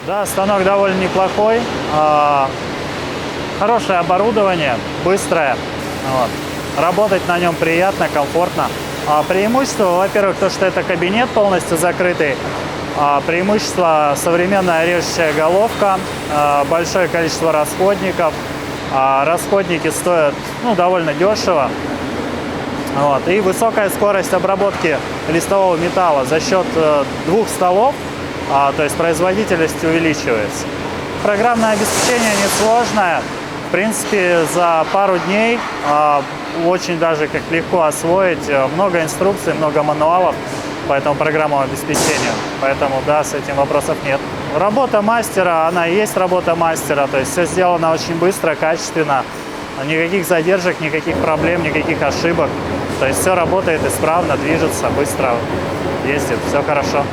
Да, станок довольно неплохой. Хорошее оборудование, быстрое. Вот. Работать на нем приятно, комфортно. Преимущество, во-первых, то, что это кабинет полностью закрытый. Преимущество — современная режущая головка, большое количество расходников. Расходники стоят довольно дешево. Вот. И высокая скорость обработки листового металла за счет двух столов, то есть производительность увеличивается. Программное обеспечение несложное. В принципе, за пару дней очень даже легко освоить. Много инструкций, много мануалов по этому программному обеспечению. Поэтому, да, с этим вопросов нет. Работа мастера, она и есть работа мастера. То есть все сделано очень быстро, качественно. Никаких задержек, никаких проблем, никаких ошибок. То есть все работает исправно, движется, быстро ездит, все хорошо.